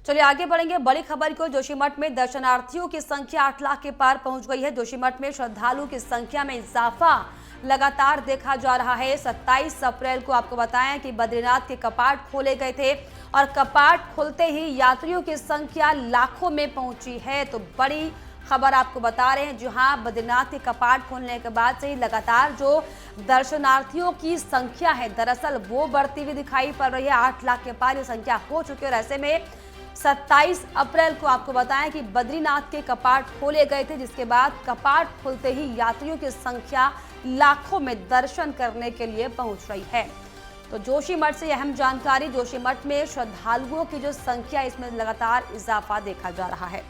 चलिए आगे बढ़ेंगे बड़ी खबर को। जोशीमठ में दर्शनार्थियों की संख्या 8 लाख के पार पहुंच गई है। जोशीमठ में श्रद्धालु की संख्या में इजाफा लगातार देखा जा रहा है। 27 अप्रैल को आपको बताएं कि बद्रीनाथ के कपाट खोले गए थे और कपाट खुलते ही यात्रियों की संख्या लाखों में पहुंची है। तो बड़ी खबर आपको बता रहे हैं, जहां बद्रीनाथ के कपाट खोलने के बाद से ही लगातार जो दर्शनार्थियों की संख्या है दरअसल वो बढ़ती हुई दिखाई पड़ रही है। 8 लाख के पार ये संख्या हो चुकी है और ऐसे में 27 अप्रैल को आपको बताएं कि बद्रीनाथ के कपाट खोले गए थे, जिसके बाद कपाट खुलते ही यात्रियों की संख्या लाखों में दर्शन करने के लिए पहुंच रही है। तो जोशीमठ से अहम जानकारी। जोशीमठ में श्रद्धालुओं की जो संख्या इसमें लगातार इजाफा देखा जा रहा है।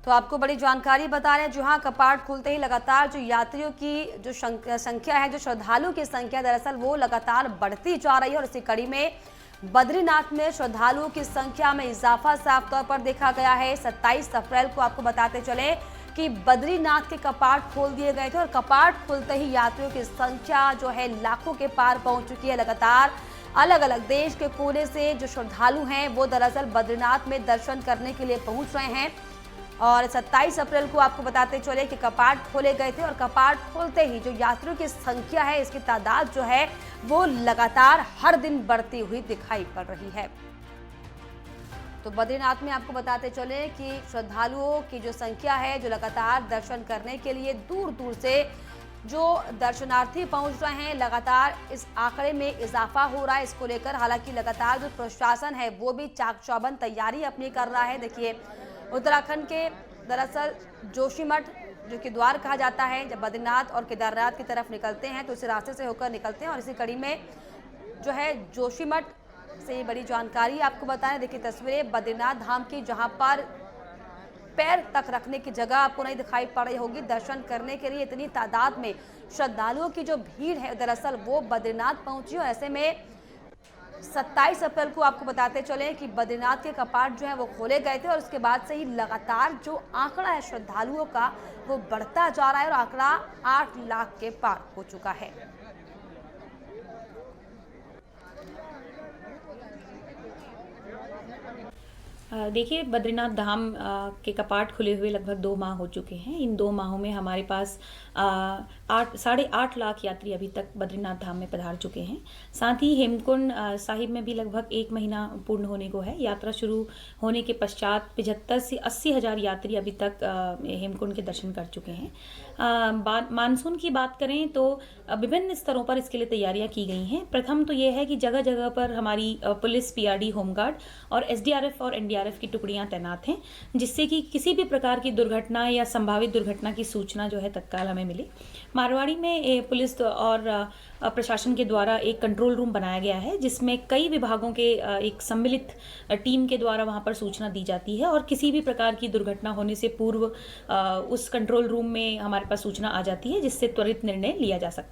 तो आपको बड़ी जानकारी बता रहे हैं, जहां कपाट खुलते ही लगातार जो यात्रियों की जो संख्या है, जो श्रद्धालुओं की संख्या दरअसल वो लगातार बढ़ती जा रही है। और इसी कड़ी में बद्रीनाथ में श्रद्धालुओं की संख्या में इजाफा साफ तौर पर देखा गया है। 27 अप्रैल को आपको बताते चले कि बद्रीनाथ के कपाट खोल दिए गए थे और कपाट खुलते ही यात्रियों की संख्या जो है लाखों के पार पहुंच चुकी है। लगातार अलग अलग देश के कोने से जो श्रद्धालु हैं वो दरअसल बद्रीनाथ में दर्शन करने के लिए पहुंच रहे हैं। और 27 अप्रैल को आपको बताते चले कि कपाट खोले गए थे और कपाट खोलते ही जो यात्रियों की संख्या है, इसकी तादाद जो है वो लगातार हर दिन बढ़ती हुई दिखाई पड़ रही है। तो बद्रीनाथ में आपको बताते चले कि श्रद्धालुओं की जो संख्या है, जो लगातार दर्शन करने के लिए दूर दूर से जो दर्शनार्थी पहुंच रहे हैं, लगातार इस आंकड़े में इजाफा हो रहा है। इसको लेकर हालांकि लगातार जो प्रशासन है वो भी चाक चौबंद तैयारी अपनी कर रहा है। देखिए उत्तराखंड के दरअसल जोशीमठ जो कि द्वार कहा जाता है, जब बद्रीनाथ और केदारनाथ की तरफ निकलते हैं तो इसी रास्ते से होकर निकलते हैं। और इसी कड़ी में जो है जोशीमठ से बड़ी जानकारी आपको बताएं। देखिए तस्वीरें बद्रीनाथ धाम की, जहां पर पैर तक रखने की जगह आपको नहीं दिखाई पड़ रही होगी। दर्शन करने के लिए इतनी तादाद में श्रद्धालुओं की जो भीड़ है दरअसल वो बद्रीनाथ पहुंची। और ऐसे में 27 अप्रैल को आपको बताते चले कि बद्रीनाथ के कपाट जो है वो खोले गए थे और उसके बाद से ही लगातार जो आंकड़ा है श्रद्धालुओं का वो बढ़ता जा रहा है और आंकड़ा 8 लाख के पार हो चुका है। देखिए बद्रीनाथ धाम के कपाट खुले हुए लगभग 2 माह हो चुके हैं। इन 2 माहों में हमारे पास 8.5 लाख यात्री अभी तक बद्रीनाथ धाम में पधार चुके हैं। साथ ही हेमकुंड साहिब में भी लगभग 1 महीना पूर्ण होने को है। यात्रा शुरू होने के पश्चात 75 से 80 हज़ार यात्री अभी तक हेमकुंड के दर्शन कर चुके हैं। मानसून की बात करें तो विभिन्न स्तरों पर इसके लिए तैयारियां की गई हैं। प्रथम तो ये है कि जगह जगह पर हमारी पुलिस, पीआरडी, होमगार्ड और एसडीआरएफ और एनडीआरएफ की टुकड़ियां तैनात हैं, जिससे कि किसी भी प्रकार की दुर्घटना या संभावित दुर्घटना की सूचना जो है तत्काल हमें मिले। मारवाड़ी में पुलिस और प्रशासन के द्वारा एक कंट्रोल रूम बनाया गया है, जिसमें कई विभागों के एक सम्मिलित टीम के द्वारा वहां पर सूचना दी जाती है और किसी भी प्रकार की दुर्घटना होने से पूर्व उस कंट्रोल रूम में हमारे पास सूचना आ जाती है, जिससे त्वरित निर्णय लिया जा सकता है।